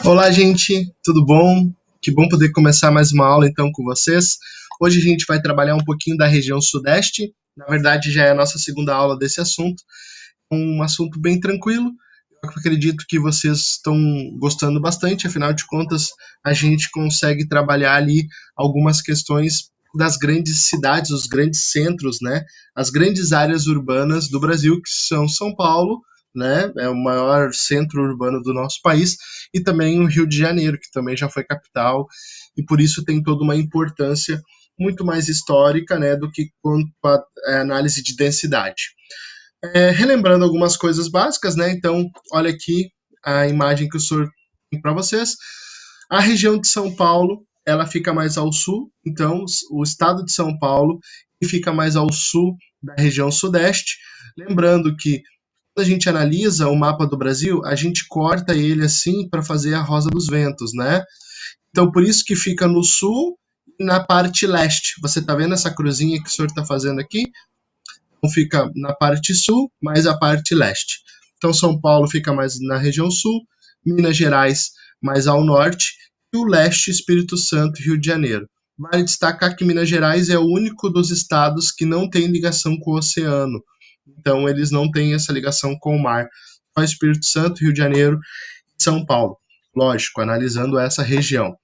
Olá, gente, tudo bom? Que bom poder começar mais uma aula então com vocês. Hoje a gente vai trabalhar um pouquinho da região Sudeste. Na verdade, já é a nossa segunda aula desse assunto. Um assunto bem tranquilo. Eu acredito que vocês estão gostando bastante, afinal de contas, a gente consegue trabalhar ali algumas questões das grandes cidades, os grandes centros, né? As grandes áreas urbanas do Brasil, que são São Paulo, né? É o maior centro urbano do nosso país, e também o Rio de Janeiro, que também já foi capital, e por isso tem toda uma importância muito mais histórica, né, do que quanto a análise de densidade. Relembrando algumas coisas básicas, né? Então, olha aqui a imagem que o senhor tem para vocês. A região de São Paulo, ela fica mais ao sul, então o estado de São Paulo fica mais ao sul da região sudeste. Lembrando que quando a gente analisa o mapa do Brasil, a gente corta ele assim para fazer a Rosa dos Ventos, né? Então, por isso que fica no sul e na parte leste. Você está vendo essa cruzinha que o senhor está fazendo aqui? Então, fica na parte sul, mais a parte leste. Então, São Paulo fica mais na região sul, Minas Gerais mais ao norte, e o leste, Espírito Santo e Rio de Janeiro. Vale destacar que Minas Gerais é o único dos estados que não tem ligação com o oceano. Então, eles não têm essa ligação com o mar. Só Espírito Santo, Rio de Janeiro e São Paulo. Lógico, analisando essa região.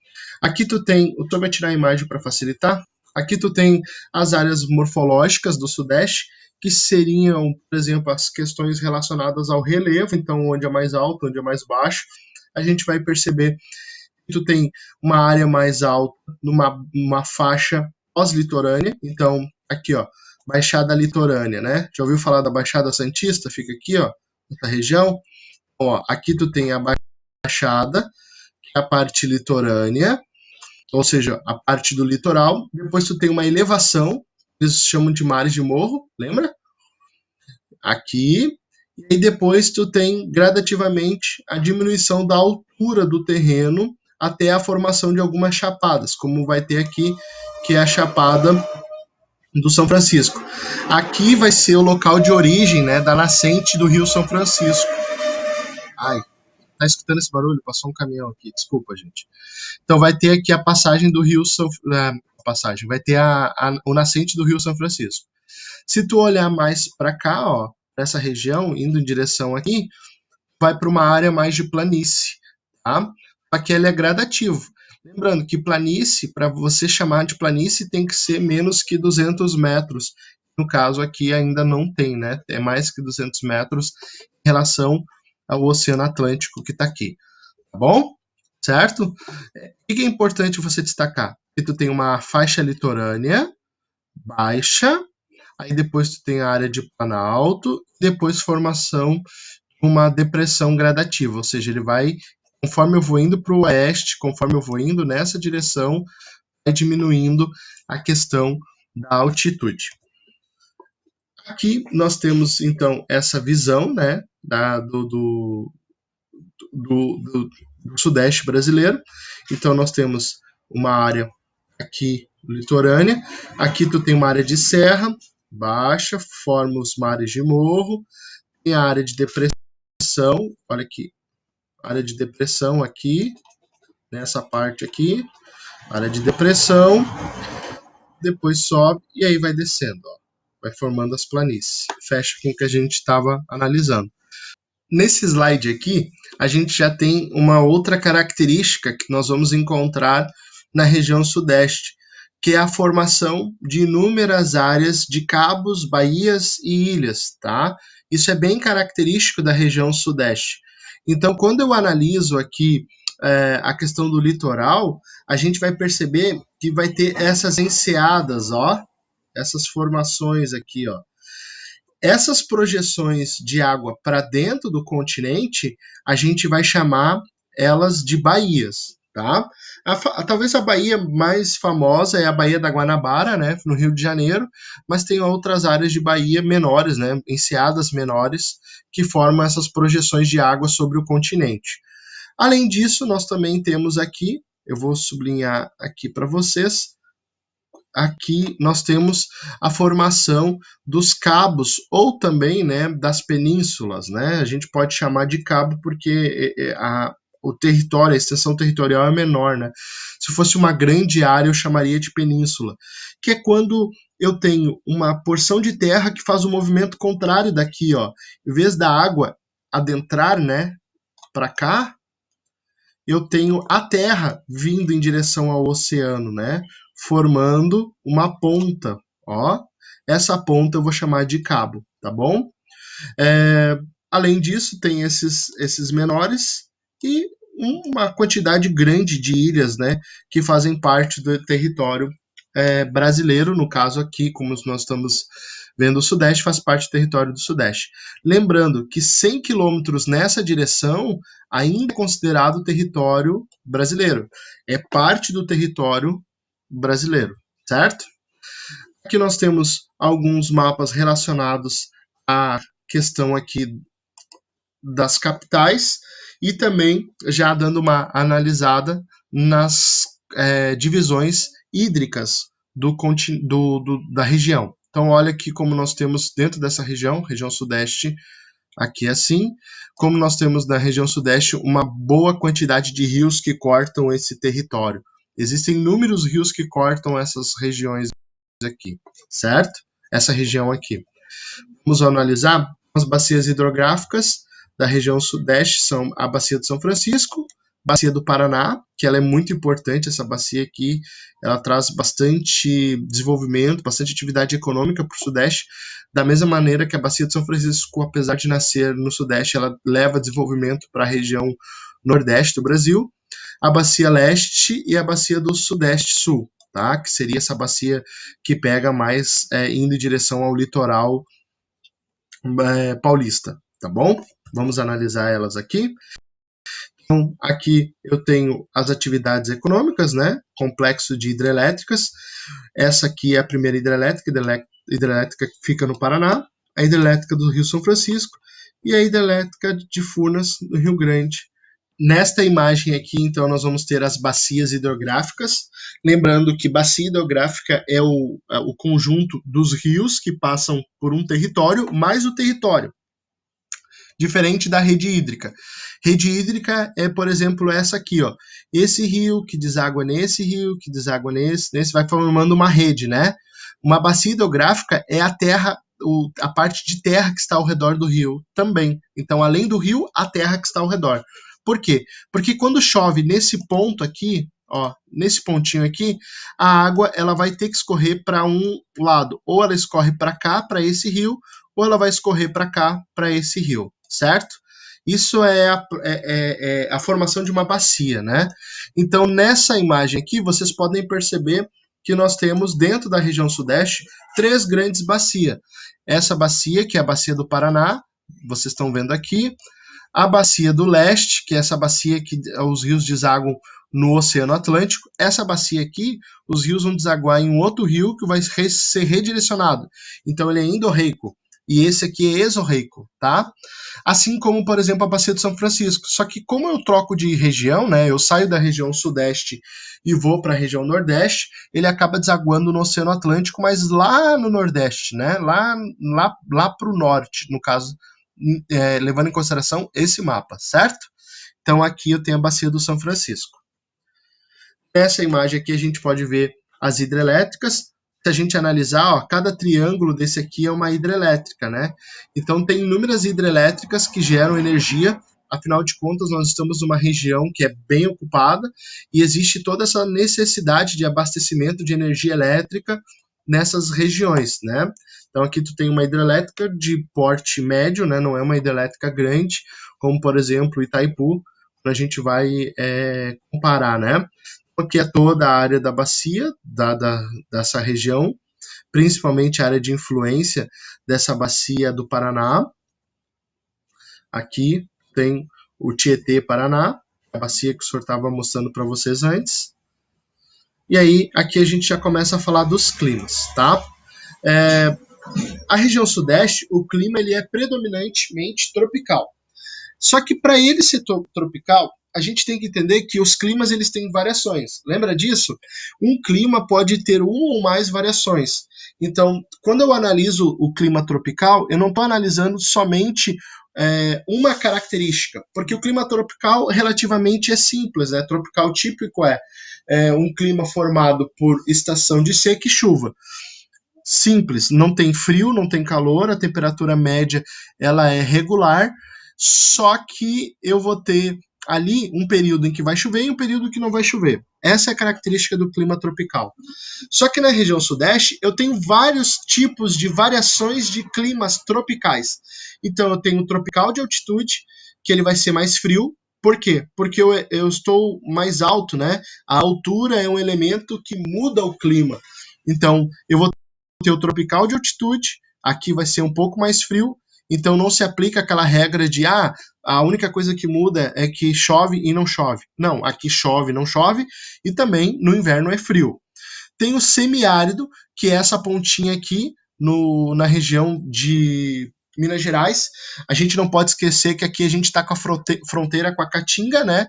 Aqui tu tem, o Tom vai tirar a imagem para facilitar. Aqui tu tem as áreas morfológicas do Sudeste, que seriam, por exemplo, as questões relacionadas ao relevo, então onde é mais alto, onde é mais baixo. A gente vai perceber que tu tem uma área mais alta, numa faixa pós-litorânea, então aqui ó, Baixada Litorânea, né? Já ouviu falar da Baixada Santista? Fica aqui ó, nessa região. Ó, aqui tu tem a Baixada, que é a parte litorânea, ou seja, a parte do litoral. Depois tu tem uma elevação, eles chamam de mares de morro, lembra? Aqui. E aí depois tu tem gradativamente a diminuição da altura do terreno até a formação de algumas chapadas, como vai ter aqui, que é a Chapada do São Francisco. Aqui vai ser o local de origem, né, da nascente do Rio São Francisco. Ai, tá escutando esse barulho? Passou um caminhão aqui, desculpa, gente. Então vai ter aqui a passagem do Rio São passagem, vai ter o nascente do Rio São Francisco. Se tu olhar mais para cá, ó, nessa região, indo em direção aqui, vai para uma área mais de planície, tá? Só que ele é gradativo. Lembrando que planície, para você chamar de planície, tem que ser menos que 200 metros. No caso aqui ainda não tem, né? É mais que 200 metros em relação ao Oceano Atlântico que está aqui, tá bom? Certo? O que é importante você destacar? Que tu tem uma faixa litorânea baixa, aí depois tu tem a área de planalto, depois formação de uma depressão gradativa, ou seja, ele vai, conforme eu vou indo para o oeste, conforme eu vou indo nessa direção, vai diminuindo a questão da altitude. Aqui nós temos então essa visão, né, do sudeste brasileiro. Então nós temos uma área aqui litorânea, aqui tu tem uma área de serra baixa, forma os mares de morro, tem a área de depressão, olha aqui, área de depressão aqui, nessa parte aqui, área de depressão, depois sobe e aí vai descendo, ó, vai formando as planícies, fecha com o que a gente estava analisando. Nesse slide aqui, a gente já tem uma outra característica que nós vamos encontrar na região sudeste, que é a formação de inúmeras áreas de cabos, baías e ilhas, tá? Isso é bem característico da região sudeste. Então, quando eu analiso aqui a questão do litoral, a gente vai perceber que vai ter essas enseadas, ó, essas formações aqui, ó. Essas projeções de água para dentro do continente, a gente vai chamar elas de baías, tá? Talvez a baía mais famosa é a Baía da Guanabara, né, no Rio de Janeiro, mas tem outras áreas de baía menores, né, enseadas menores, que formam essas projeções de água sobre o continente. Além disso, nós também temos aqui, eu vou sublinhar aqui para vocês, aqui nós temos a formação dos cabos ou também, né, das penínsulas, né? A gente pode chamar de cabo porque o território, a extensão territorial é menor, né? Se fosse uma grande área, eu chamaria de península, que é quando eu tenho uma porção de terra que faz o movimento contrário daqui, ó. Em vez da água adentrar, né, para cá, eu tenho a terra vindo em direção ao oceano, né, formando uma ponta, ó. Essa ponta eu vou chamar de cabo, tá bom? É, além disso, tem esses menores e uma quantidade grande de ilhas, né, que fazem parte do território brasileiro. No caso aqui, como nós estamos vendo, o Sudeste faz parte do território do Sudeste. Lembrando que 100 quilômetros nessa direção ainda é considerado território brasileiro. É parte do território brasileiro, certo? Aqui nós temos alguns mapas relacionados à questão aqui das capitais e também já dando uma analisada nas divisões hídricas da região. Então, olha aqui como nós temos dentro dessa região, região sudeste, aqui assim, como nós temos na região sudeste uma boa quantidade de rios que cortam esse território. Existem inúmeros rios que cortam essas regiões aqui, certo? Essa região aqui. Vamos analisar as bacias hidrográficas da região sudeste, são a bacia de São Francisco, bacia do Paraná, que ela é muito importante, essa bacia aqui, ela traz bastante desenvolvimento, bastante atividade econômica para o sudeste, da mesma maneira que a bacia de São Francisco, apesar de nascer no sudeste, ela leva desenvolvimento para a região nordeste do Brasil, a bacia leste e a bacia do sudeste-sul, tá? Que seria essa bacia que pega mais indo em direção ao litoral paulista, tá bom? Vamos analisar elas aqui. Então, aqui eu tenho as atividades econômicas, né? Complexo de hidrelétricas. Essa aqui é a primeira hidrelétrica que fica no Paraná, a hidrelétrica do Rio São Francisco e a hidrelétrica de Furnas, no Rio Grande. Nesta imagem aqui, então, nós vamos ter as bacias hidrográficas. Lembrando que bacia hidrográfica é o conjunto dos rios que passam por um território, mais o território. Diferente da rede hídrica. Rede hídrica é, por exemplo, essa aqui, ó. Esse rio que deságua nesse rio, que deságua nesse, vai formando uma rede, né? Uma bacia hidrográfica é a terra, a parte de terra que está ao redor do rio também. Então, além do rio, a terra que está ao redor. Por quê? Porque quando chove nesse ponto aqui, ó, nesse pontinho aqui, a água ela vai ter que escorrer para um lado. Ou ela escorre para cá, para esse rio, ou ela vai escorrer para cá, para esse rio, certo? Isso é a formação de uma bacia, né? Então, nessa imagem aqui, vocês podem perceber que nós temos, dentro da região sudeste, 3 grandes bacias. Essa bacia, que é a bacia do Paraná, vocês estão vendo aqui. A bacia do leste, que é essa bacia que os rios desaguam no Oceano Atlântico. Essa bacia aqui, os rios vão desaguar em um outro rio que vai ser redirecionado. Então, ele é endorreico. E esse aqui é exorreico, tá? Assim como, por exemplo, a bacia de São Francisco. Só que como eu troco de região, né? Eu saio da região sudeste e vou para a região nordeste, ele acaba desaguando no Oceano Atlântico, mas lá no nordeste, né? Lá para o norte, no caso, levando em consideração esse mapa, certo? Então aqui eu tenho a bacia do São Francisco. Nessa imagem aqui a gente pode ver as hidrelétricas. Se a gente analisar, ó, cada triângulo desse aqui é uma hidrelétrica, né? Então tem inúmeras hidrelétricas que geram energia. Afinal de contas, nós estamos numa região que é bem ocupada e existe toda essa necessidade de abastecimento de energia elétrica nessas regiões, né? Então aqui tu tem uma hidrelétrica de porte médio, né? Não é uma hidrelétrica grande, como por exemplo Itaipu, a gente vai comparar, né? Que é toda a área da bacia dessa região, principalmente a área de influência dessa bacia do Paraná. Aqui tem o Tietê-Paraná, a bacia que o senhor estava mostrando para vocês antes. E aí, aqui a gente já começa a falar dos climas, tá? A região sudeste, o clima ele é predominantemente tropical. Só que para ele ser tropical, a gente tem que entender que os climas eles têm variações. Lembra disso? Um clima pode ter uma ou mais variações. Então, quando eu analiso o clima tropical, eu não estou analisando somente uma característica, porque o clima tropical relativamente é simples, né? Tropical típico é um clima formado por estação de seca e chuva. Simples, não tem frio, não tem calor, a temperatura média ela é regular, só que eu vou ter ali um período em que vai chover e um período que não vai chover. Essa é a característica do clima tropical. Só que na região sudeste eu tenho vários tipos de variações de climas tropicais. Então eu tenho o tropical de altitude, que ele vai ser mais frio. Por quê? Porque eu estou mais alto, né? A altura é um elemento que muda o clima. Então eu vou ter o tropical de altitude, aqui vai ser um pouco mais frio, então não se aplica aquela regra de a única coisa que muda é que chove e não chove. Não, aqui chove, não chove, e também no inverno é frio. Tem o semiárido, que é essa pontinha aqui na região de Minas Gerais. A gente não pode esquecer que aqui a gente está com a fronteira com a Caatinga, né?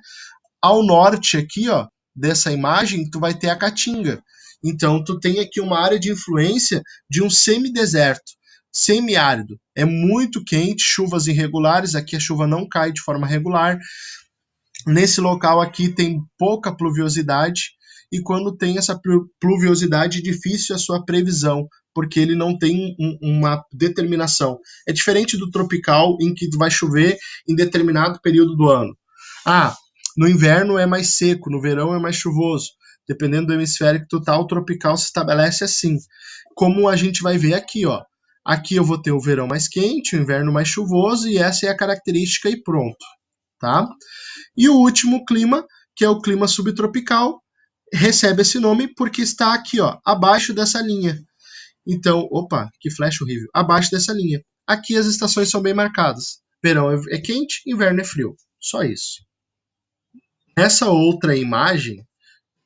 Ao norte aqui, ó, dessa imagem, tu vai ter a Caatinga. Então, tu tem aqui uma área de influência de um semideserto, semiárido. É muito quente, chuvas irregulares, aqui a chuva não cai de forma regular. Nesse local aqui tem pouca pluviosidade, e quando tem essa pluviosidade, é difícil a sua previsão, porque ele não tem uma determinação. É diferente do tropical, em que vai chover em determinado período do ano. No inverno é mais seco, no verão é mais chuvoso. Dependendo do hemisfério que tu tá, o tropical se estabelece assim. Como a gente vai ver aqui, ó. Aqui eu vou ter o verão mais quente, o inverno mais chuvoso, e essa é a característica e pronto, tá? E o último clima, que é o clima subtropical, recebe esse nome porque está aqui, ó, abaixo dessa linha. Então, opa, que flash horrível. Abaixo dessa linha. Aqui as estações são bem marcadas. Verão é quente, inverno é frio. Só isso. Nessa outra imagem,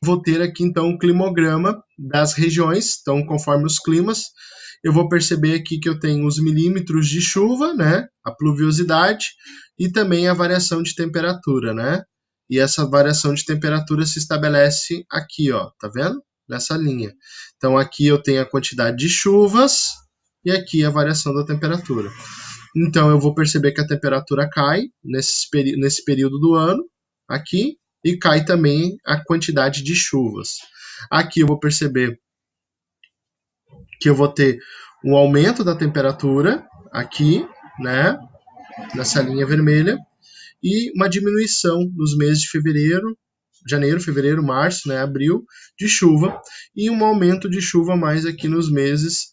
vou ter aqui então o climograma das regiões, então conforme os climas, eu vou perceber aqui que eu tenho os milímetros de chuva, né, a pluviosidade e também a variação de temperatura, né? E essa variação de temperatura se estabelece aqui, ó, tá vendo? Nessa linha. Então aqui eu tenho a quantidade de chuvas e aqui a variação da temperatura. Então eu vou perceber que a temperatura cai nesse período do ano, aqui, e cai também a quantidade de chuvas. Aqui eu vou perceber que eu vou ter um aumento da temperatura, aqui, né, nessa linha vermelha, e uma diminuição nos meses de janeiro, fevereiro, março, né, abril, de chuva, e um aumento de chuva mais aqui nos meses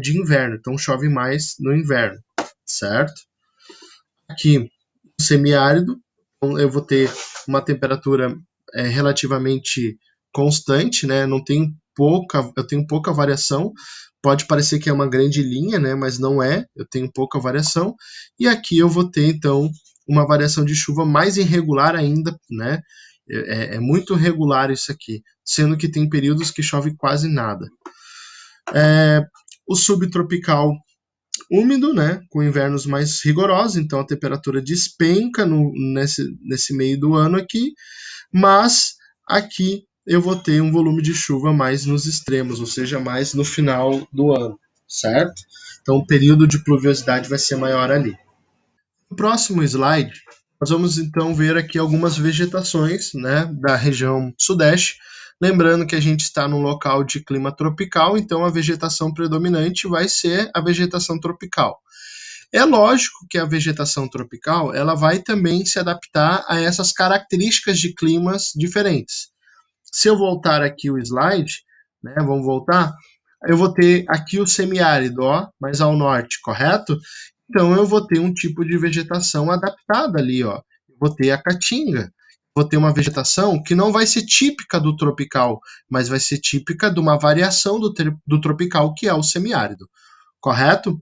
de inverno. Então chove mais no inverno, certo? Aqui, semiárido, então eu vou ter uma temperatura relativamente constante, né? Não tem eu tenho pouca variação. Pode parecer que é uma grande linha, né? Mas não é. Eu tenho pouca variação. E aqui eu vou ter então uma variação de chuva mais irregular ainda, né? Muito regular isso aqui, sendo que tem períodos que chove quase nada. O subtropical úmido, né, com invernos mais rigorosos, então a temperatura despenca nesse meio do ano aqui, mas aqui eu vou ter um volume de chuva mais nos extremos, ou seja, mais no final do ano, certo? Então o período de pluviosidade vai ser maior ali. No próximo slide, nós vamos então ver aqui algumas vegetações, né, da região sudeste. Lembrando que a gente está num local de clima tropical, então a vegetação predominante vai ser a vegetação tropical. É lógico que a vegetação tropical ela vai também se adaptar a essas características de climas diferentes. Se eu voltar aqui o slide, né, vamos voltar, eu vou ter aqui o semiárido, ó, mais ao norte, correto? Então eu vou ter um tipo de vegetação adaptada ali, ó. Eu vou ter a caatinga, vou ter uma vegetação que não vai ser típica do tropical, mas vai ser típica de uma variação do tropical, que é o semiárido, correto?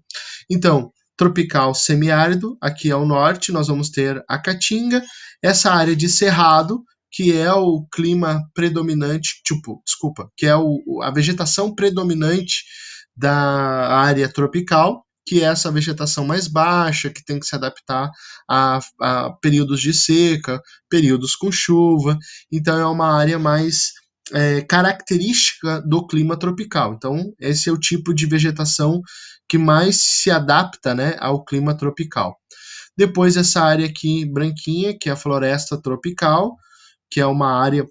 Então, tropical semiárido, aqui ao norte, nós vamos ter a caatinga, essa área de cerrado, que é o clima predominante, que é a vegetação predominante da área tropical, que é essa vegetação mais baixa, que tem que se adaptar a períodos de seca, períodos com chuva. Então, é uma área mais característica do clima tropical. Então, esse é o tipo de vegetação que mais se adapta, né, ao clima tropical. Depois, essa área aqui branquinha, que é a floresta tropical, que é uma área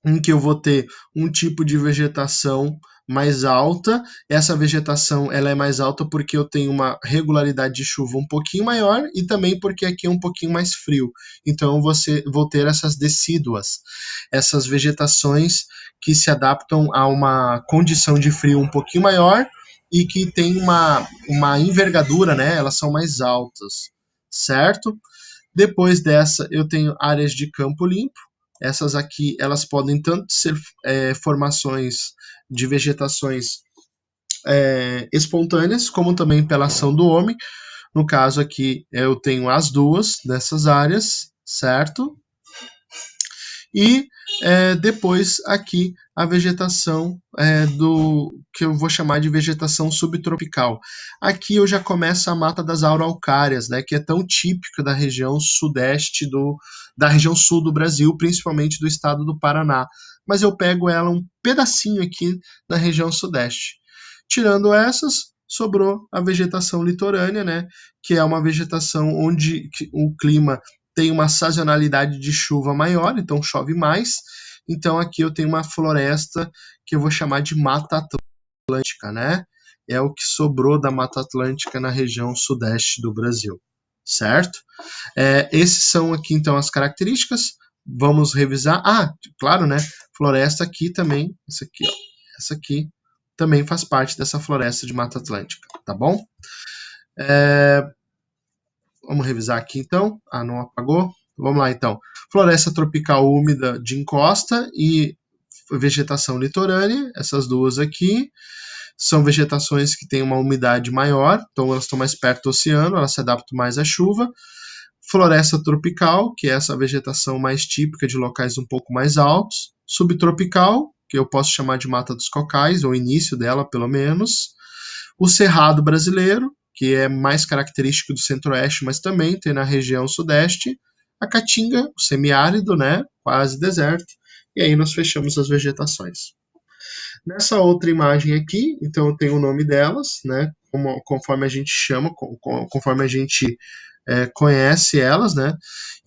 em que eu vou ter um tipo de vegetação mais alta. Essa vegetação ela é mais alta porque eu tenho uma regularidade de chuva um pouquinho maior e também porque aqui é um pouquinho mais frio. Então vou ter essas decíduas, essas vegetações que se adaptam a uma condição de frio um pouquinho maior e que tem uma envergadura, né? Elas são mais altas, certo? Depois dessa, eu tenho áreas de campo limpo. Essas aqui, elas podem tanto ser formações de vegetações espontâneas, como também pela ação do homem. No caso aqui, eu tenho as duas dessas áreas, certo? E depois aqui a vegetação do que eu vou chamar de vegetação subtropical. Aqui eu já começo a mata das araucárias, né, que é tão típica da região sudeste da região sul do Brasil, principalmente do estado do Paraná. Mas eu pego ela um pedacinho aqui da região sudeste. Tirando essas, sobrou a vegetação litorânea, né, que é uma vegetação onde o clima tem uma sazonalidade de chuva maior, então chove mais. Então aqui eu tenho uma floresta que eu vou chamar de Mata Atlântica, né? É o que sobrou da Mata Atlântica na região sudeste do Brasil, certo? Esses são aqui então as características. Vamos revisar. Ah, claro, né? Floresta aqui também, essa aqui, ó. Essa aqui também faz parte dessa floresta de Mata Atlântica, tá bom? Vamos revisar aqui então. Ah, não apagou? Vamos lá então. Floresta tropical úmida de encosta e vegetação litorânea, essas duas aqui. São vegetações que têm uma umidade maior, então elas estão mais perto do oceano, elas se adaptam mais à chuva. Floresta tropical, que é essa vegetação mais típica de locais um pouco mais altos. Subtropical, que eu posso chamar de Mata dos Cocais, ou início dela, pelo menos. O Cerrado brasileiro, que é mais característico do centro-oeste, mas também tem na região sudeste. A Caatinga, o semiárido, né, quase deserto. E aí nós fechamos as vegetações. Nessa outra imagem aqui, então eu tenho o nome delas, né, conforme a gente chama, conforme a gente conhece elas, né,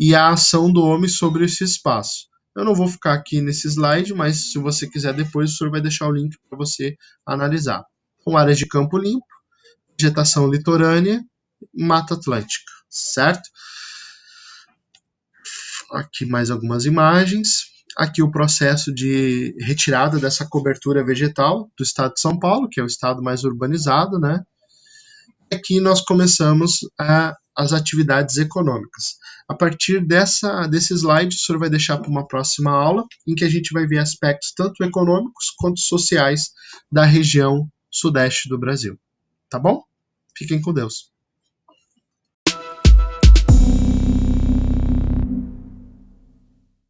e a ação do homem sobre esse espaço. Eu não vou ficar aqui nesse slide, mas se você quiser depois, o senhor vai deixar o link para você analisar. Com áreas de campo limpo, vegetação litorânea, Mata Atlântica, certo? Aqui mais algumas imagens. Aqui o processo de retirada dessa cobertura vegetal do estado de São Paulo, que é o estado mais urbanizado, né? Aqui nós começamos as atividades econômicas. A partir desse slide, o senhor vai deixar para uma próxima aula, em que a gente vai ver aspectos tanto econômicos quanto sociais da região sudeste do Brasil. Tá bom? Fiquem com Deus.